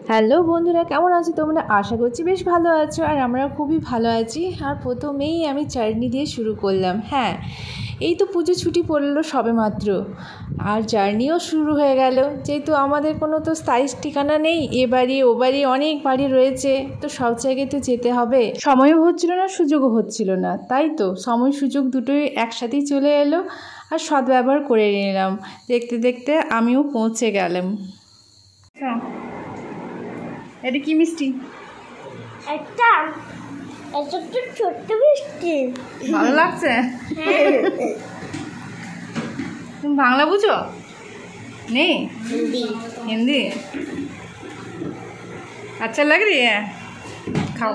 Hello বন্ধুরা, কেমন আছো তোমরা? আশা করছি বেশ ভালো আছো, আর আমরা খুবই ভালো আছি। আর প্রথমেই আমি চাটনি দিয়ে শুরু করলাম। হ্যাঁ, এই তো পুজো ছুটি পড়লো সবে মাত্র, আর জার্নিও শুরু হয়ে গেল। যেহেতু আমাদের কোনো তো স্থায়ী ঠিকানা নেই, এ বাড়ি ও বাড়ি অনেক বাড়ি রয়েছে, তো সব জায়গায় তো যেতে হবে। সময়ও হচ্ছিল না, সুযোগও হচ্ছিল না, তাই তো সময় সুযোগ দুটোই একসাথেই চলে এলো, আর সদ্ব্যবহার করে নিলাম। দেখতে দেখতে আমিও পৌঁছে গেলাম। এটা কি মিষ্টি? একটা ছোট্ট মিষ্টি। ভালো লাগছে? তুমি বাংলা বুঝো? নেই হিন্দি। আচ্ছা লাগ রি হ্যাঁ, খাও।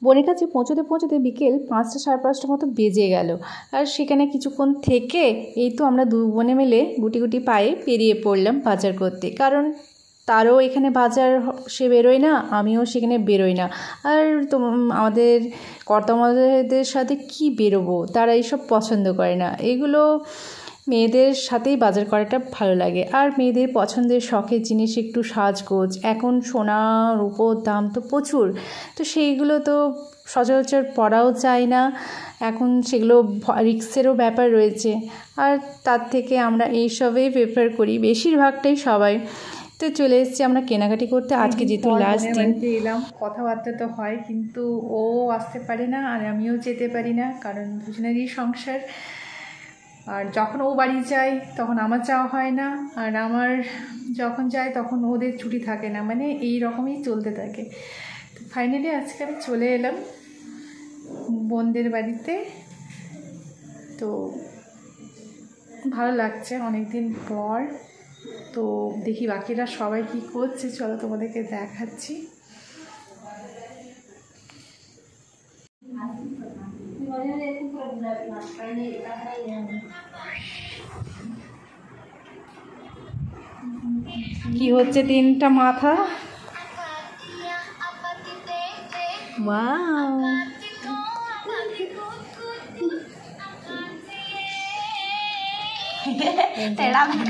বোনের কাছে পৌঁছতে পৌঁছতে বিকেল 5টা সাড়ে 5টার মতো বেজে গেল। আর সেখানে কিছুক্ষণ থেকে এই তো আমরা দু বোনে মিলে গুটি গুটি পায়ে পেরিয়ে পড়লাম বাজার করতে। কারণ তারও এখানে বাজার সে বেরোয় না, আমিও সেখানে বেরোই না। আর তো আমাদের কর্তামশাইদের সাথে কি বেরোবো, তারা এইসব পছন্দ করে না। এগুলো মেয়েদের সাথেই বাজার করাটা ভালো লাগে। আর মেয়েদের পছন্দের শখের জিনিস একটু সাজগোজ, এখন সোনা রূপোর দাম তো প্রচুর, তো সেইগুলো তো সচরাচর পরাও চায় না, এখন সেগুলো রিস্কেরও ব্যাপার রয়েছে। আর তার থেকে আমরা এইসবেই প্রেফার করি বেশিরভাগটাই সবাই। তো চলে এসেছি আমরা কেনাকাটি করতে। আজকে যেহেতু লাস্ট দিন এলাম, কথাবার্তা তো হয়, কিন্তু ও আসতে পারে না আর আমিও যেতে পারি না, কারণ দুজনেরই সংসার। আর যখন ও বাড়ি যায় তখন আমার যাওয়া হয় না, আর আমার যখন যায় তখন ওদের ছুটি থাকে না, মানে এই রকমই চলতে থাকে। তো ফাইনালি আজকে আমি চলে এলাম বোনদের বাড়িতে। তো ভালো লাগছে অনেক দিন পর। তো দেখি বাকিরা সবাই কি করছে, চলো তোমাদেরকে দেখাচ্ছি। কি হচ্ছে? 3টা মাথা। ওয়াও,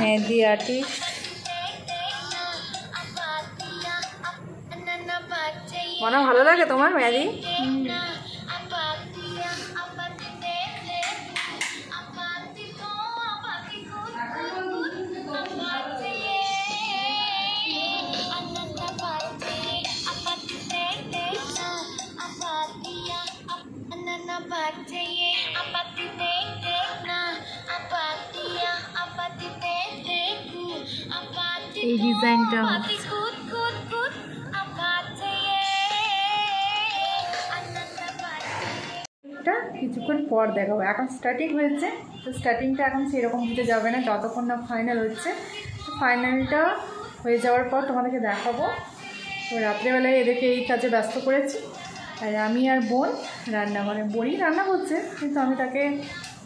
মেহেদি আর্টিস্ট। মনে ভালো লাগে তোমার মেহেদি? এই ডিজাইনটা কিছুক্ষণ পর দেখাবো। এখন স্টার্টিং হয়েছে, তো স্টার্টিংটা এখন সেরকম দিতে যাবে না যতক্ষণ না ফাইনাল হচ্ছে। তো ফাইনালটা হয়ে যাওয়ার পর তোমাদেরকে দেখাবো। তো রাত্রেবেলায় এদেরকে এই কাজে ব্যস্ত করেছি, আর আমি আর বোন রান্নাঘরে। বোনই রান্না করছে, কিন্তু আমি তাকে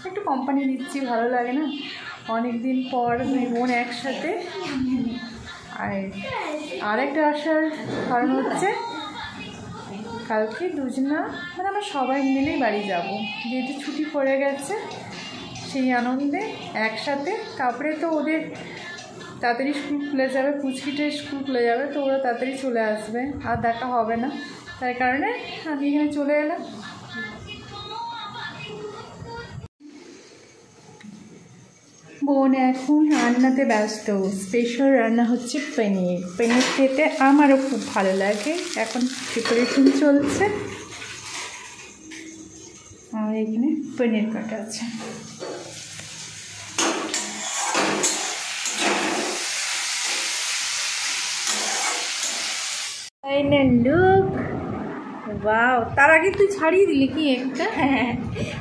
একটু কোম্পানি দিচ্ছি, ভালো লাগে না অনেক দিন পর দুই বোন একসাথে। আর একটা আসার কারণ হচ্ছে কালকে দুজনা মানে আমরা সবাই মিলেই বাড়ি যাব, যেহেতু ছুটি পড়ে গেছে। সেই আনন্দে একসাথে কাপড়ে তো ওদের তাড়াতাড়ি স্কুল খুলে যাবে, পুচকিটের স্কুল খুলে যাবে, তো ওরা তাড়াতাড়ি চলে আসবে, আর দেখা হবে না। তাই কারণে আমি এখানে চলে এলাম। বোন এখন রান্নাতে ব্যস্ত। স্পেশাল রান্না হচ্ছে পনির। পনির খেতে আমারও খুব ভালো লাগে। এখন প্রিপারেশন চলছে, আর এখানে পনির কাটা আছে। Final look. ওয়াও, তার আগে তুই ছাড়িয়ে দিলি কি একটা?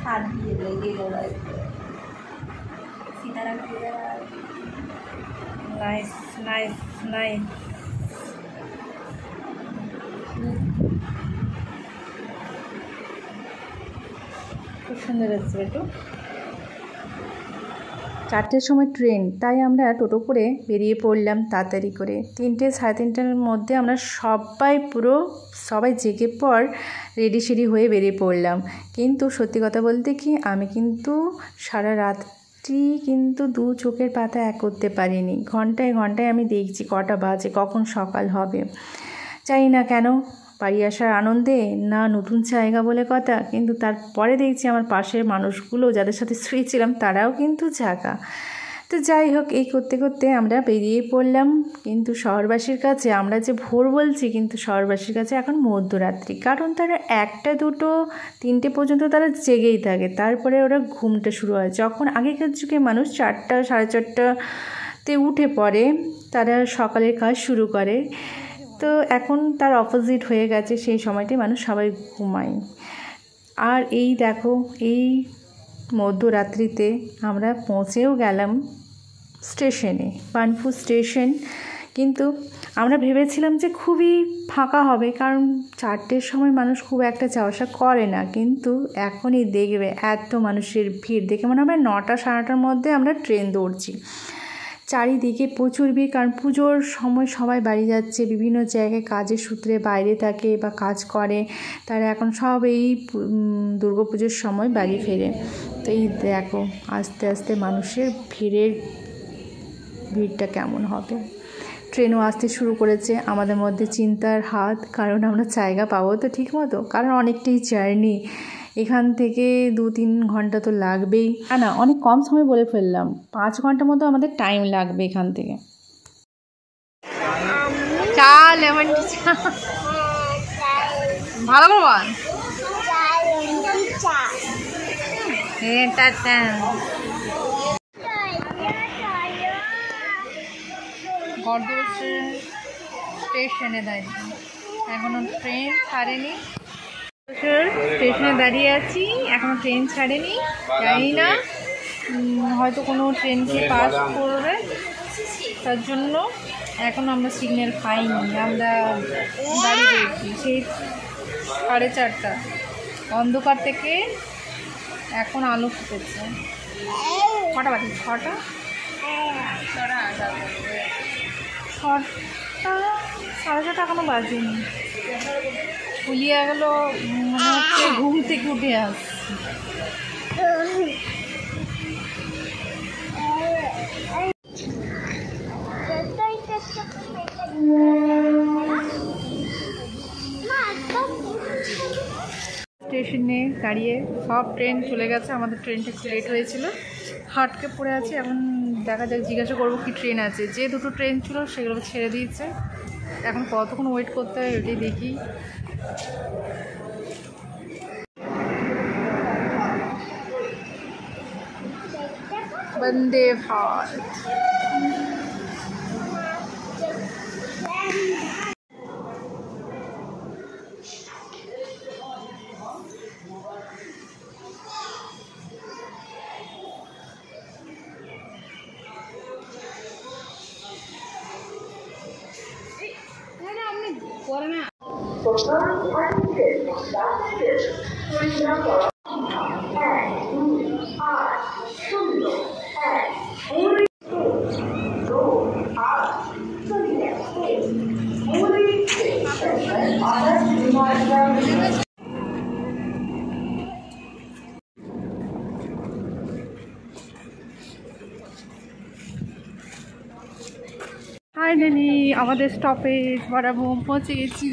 হাত দিয়ে লেগে গেল। Nice nice nice. খুব সুন্দর হচ্ছে একটু। 4টের সময় ট্রেন, তাই আমরা টোটো করে বেরিয়ে পড়লাম তাড়াতাড়ি করে। 3টে সাড়ে 3টার মধ্যে আমরা সবাই জেগে পর রেডি সেডি হয়ে বেরিয়ে পড়লাম। কিন্তু সত্যি কথা বলতে কি, আমি কিন্তু সারা রাতটি কিন্তু 2 চোখের পাতা এক করতে পারিনি। ঘন্টায় ঘন্টায় আমি দেখছি কটা বাজে, কখন সকাল হবে। জানি না কেন, বাড়ি আসার আনন্দে না নতুন জায়গা বলে কথা, কিন্তু তারপরে দেখছি আমার পাশের মানুষগুলো যাদের সাথে শুয়েছিলাম তারাও কিন্তু জাগা। তো যাই হোক, এই করতে করতে আমরা বেরিয়ে পড়লাম। কিন্তু শহরবাসীর কাছে আমরা যে ভোর বলছি, কিন্তু শহরবাসীর কাছে এখন মধ্যরাত্রি, কারণ তারা 1টা 2টো 3টে পর্যন্ত তারা জেগেই থাকে। তারপরে ওরা ঘুমটা শুরু হয়। যখন আগেকার যুগে মানুষ 4টা সাড়ে 4টাতে উঠে পড়ে, তারা সকালের কাজ শুরু করে। তো এখন তার অপোজিট হয়ে গেছে, সেই সময়টি মানুষ সবাই ঘুমায়। আর এই দেখো, এই মধ্যরাত্রিতে আমরা পৌঁছেও গেলাম স্টেশনে, বার্নপুর স্টেশন। কিন্তু আমরা ভেবেছিলাম যে খুবই ফাঁকা হবে, কারণ 4টের সময় মানুষ খুব একটা যাওয়া আসা করে না। কিন্তু এখনই দেখবে এত মানুষের ভিড় দেখে মনে হবে 9টা সাড়ে 9টার মধ্যে আমরা ট্রেন দৌড়ছি। চারিদিকে প্রচুর ভিড়, কারণ পুজোর সময় সবাই বাড়ি যাচ্ছে, বিভিন্ন জায়গায় কাজের সূত্রে বাইরে থাকে বা কাজ করে, তারা এখন সব এই দুর্গাপুজোর সময় বাড়ি ফেরে। তো এই দেখো আস্তে আস্তে মানুষের ভিড়টা কেমন হবে। ট্রেনও আসতে শুরু করেছে। আমাদের মধ্যে চিন্তার হাত, কারণ আমরা জায়গা পাবো তো ঠিক মতো, কারণ অনেকটাই জার্নি, এখান থেকে 2-3 ঘন্টা তো লাগবেই। না, অনেক কম সময় বলে ফেললাম, 5 ঘন্টার মতো আমাদের টাইম লাগবে এখান থেকে। চা, লেমন চা ভালো বল। গড়দুয়ার স্টেশনে দাঁড়িয়ে, এখনো ট্রেন ছাড়েনি। স্টেশনে দাঁড়িয়ে আছি, এখনো ট্রেন ছাড়েনি। জানি না, হয়তো কোনো ট্রেনকে পাস করবে, তার জন্য এখন আমরা সিগন্যাল পাইনি। আমরা দাঁড়িয়ে রয়েছি সেই 4:30। অন্ধকার থেকে এখন আলো ফুটেছে। কটা বাজে? 6টা 6:30 এখনো বাজেনি। ফুলিয়ে গেল, মনে হচ্ছে ঘুম থেকে উঠে আসছে। স্টেশনে দাঁড়িয়ে সব ট্রেন চলে গেছে, আমাদের ট্রেনটা একটু লেট হয়েছিল, হাটকে পড়ে আছে। এখন দেখা যাক, জিজ্ঞাসা করবো কি ট্রেন আছে। যে 2টো ট্রেন ছিল সেগুলো ছেড়ে দিয়েছে, এখন কতক্ষণ ওয়েট করতে হয় ওটাই দেখি। বন্দে ভারত। ফাইনালি আমাদের স্টপেজ বরাবর পৌঁছে গেছি।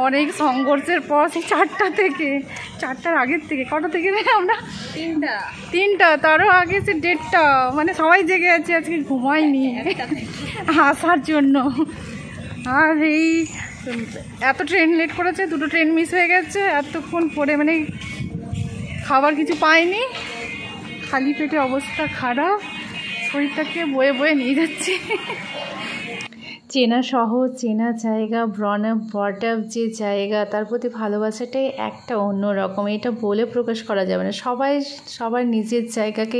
অনেক সংঘর্ষের পর সেই 4টা থেকে, 4টার আগের থেকে, কটা থেকে আমরা 3টা, তারও আগে সে 1:30, মানে সবাই জেগে আছে, আজকে ঘুমাইনি আসার জন্য। আর এই এত ট্রেন লেট করেছে, 2টো ট্রেন মিস হয়ে গেছে এতক্ষণ পরে, মানে খাবার কিছু পাইনি, খালি পেটে অবস্থা খারাপ, শরীরটাকে বয়ে বয়ে নিয়ে যাচ্ছে। চেনা শহর, চেনা জায়গা, বটআপ যে জায়গা, তার প্রতি ভালোবাসাটাই একটা অন্যরকম, এটা বলে প্রকাশ করা যাবে না। সবার নিজের জায়গাকে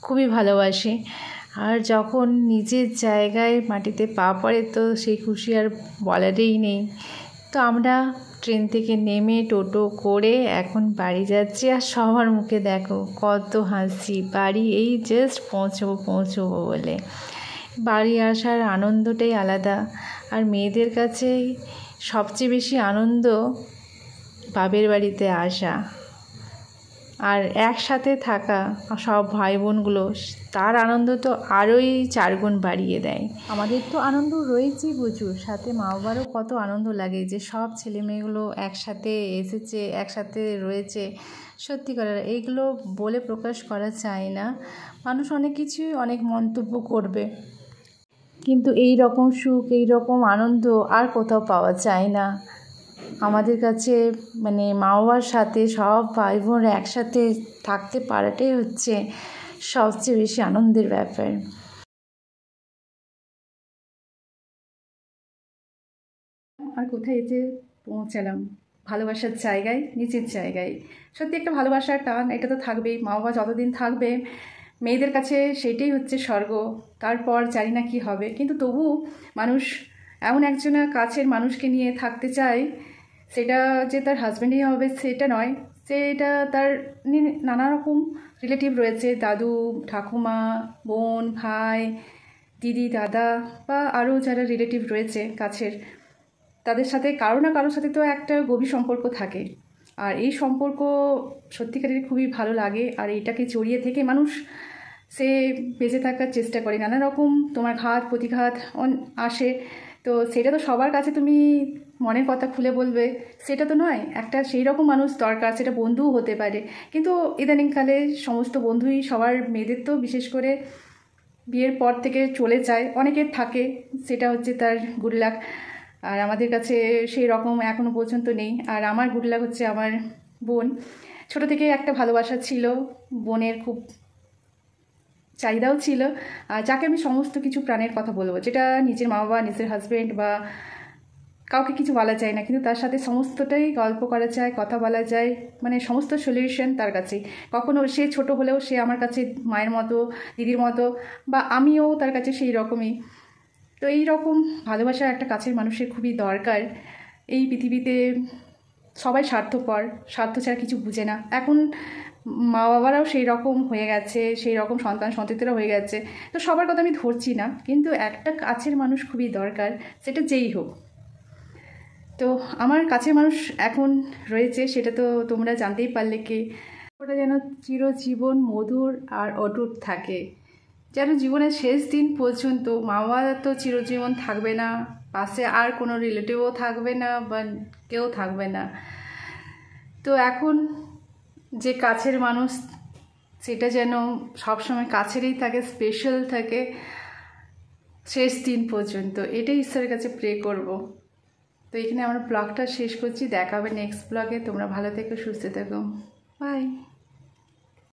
খুবই ভালোবাসে, আর যখন নিজের জায়গায় মাটিতে পা পড়ে তো সেই খুশি আর বলারই নেই। তো আমরা ট্রেন থেকে নেমে টোটো করে এখন বাড়ি যাচ্ছি, আর সবার মুখে দেখো কত হাসি। বাড়ি এই জাস্ট পৌঁছবো বলে। বাড়ি আসার আনন্দটাই আলাদা। আর মেয়েদের কাছে সবচেয়ে বেশি আনন্দ বাপের বাড়িতে আসা আর একসাথে থাকা সব ভাই বোনগুলো, তার আনন্দ তো আরোই 4 গুণ বাড়িয়ে দেয়। আমাদের তো আনন্দ রয়েছে প্রচুর, সাথে মা বাবারও কত আনন্দ লাগে যে সব ছেলে মেয়েগুলো একসাথে এসেছে, একসাথে রয়েছে। সত্যি করে এইগুলো বলে প্রকাশ করা যায় না। মানুষ অনেক কিছুই অনেক মন্তব্য করবে, কিন্তু এই রকম সুখ, এই রকম আনন্দ আর কোথাও পাওয়া যায় না। আমাদের কাছে মানে মা বাবার সাথে সব ভাই বোনরা একসাথে থাকতে পারাটাই হচ্ছে সবচেয়ে বেশি আনন্দের ব্যাপার। আর কোথায় এসে পৌঁছালাম, ভালোবাসার জায়গায়, নিজের জায়গায়। সত্যি একটা ভালোবাসার টান এটা তো থাকবেই। মা বাবা যতদিন থাকবে মেয়েদের কাছে সেটাই হচ্ছে স্বর্গ। তারপর জানি না কী হবে, কিন্তু তবু মানুষ এমন একজন কাছের মানুষকে নিয়ে থাকতে চায়, সেটা যে তার হাজব্যান্ডই হবে সেটা নয়, সেটা তার নানা রকম রিলেটিভ রয়েছে, দাদু, ঠাকুমা, বোন, ভাই, দিদি, দাদা বা আরও যারা রিলেটিভ রয়েছে কাছের, তাদের সাথে কারো না কারোর সাথে তো একটা গভীর সম্পর্ক থাকে। আর এই সম্পর্ক সত্যিকারের খুবই ভালো লাগে। আর এটাকে জড়িয়ে থেকে মানুষ সে বেঁচে থাকার চেষ্টা করে। নানা রকম তোমার ঘাত প্রতিঘাত আসে, তো সেটা তো সবার কাছে তুমি মনের কথা খুলে বলবে সেটা তো নয়। একটা সেই রকম মানুষ দরকার, সেটা বন্ধুও হতে পারে। কিন্তু ইদানিংকালে সমস্ত বন্ধুই সবার, মেয়েদের তো বিশেষ করে বিয়ের পর থেকে চলে যায়, অনেকের থাকে, সেটা হচ্ছে তার গুড লাক। আর আমাদের কাছে সেই রকম এখনও পর্যন্ত নেই। আর আমার গুড লাক হচ্ছে আমার বোন। ছোটো থেকে একটা ভালোবাসা ছিল, বোনের খুব চাহিদাও ছিল, আর যাকে আমি সমস্ত কিছু প্রাণের কথা বলবো, যেটা নিজের মা বাবা, নিজের হাজব্যান্ড বা কাউকে কিছু বলা যায় না, কিন্তু তার সাথে সমস্তটাই গল্প করা যায়, কথা বলা যায়, মানে সমস্ত সলিউশন তার কাছে। কখনো সে ছোট হলেও সে আমার কাছে মায়ের মতো, দিদির মতো, বা আমিও তার কাছে সেই রকমই। তো এই রকম ভালোবাসা একটা কাছের মানুষের খুবই দরকার। এই পৃথিবীতে সবাই স্বার্থপর, স্বার্থ ছাড়া কিছু বুঝে না। এখন মা বাবারাও সেই রকম হয়ে গেছে, সেই রকম সন্তান সন্ততিরা হয়ে গেছে। তো সবার কথা আমি ধরছি না, কিন্তু একটা কাছের মানুষ খুবই দরকার, সেটা যেই হোক। তো আমার কাছের মানুষ এখন রয়েছে, সেটা তো তোমরা জানতেই পারলে কে। ওটা যেন চিরজীবন মধুর আর অটুট থাকে, যেন জীবনের শেষ দিন পর্যন্ত। মা বাবা তো চিরজীবন থাকবে না, পাশে আর কোনো রিলেটিভও থাকবে না বা কেউ থাকবে না। তো এখন যে কাছের মানুষ, সেটা যেন সবসময় কাছেরই থাকে, স্পেশাল থাকে শেষ দিন পর্যন্ত, এটাই ঈশ্বরের কাছে প্রে করব। তো এখানে আমরা ব্লগটা শেষ করছি, দেখা হবে নেক্সট ব্লগে। তোমরা ভালো থেকো, সুস্থ থেকো, বাই।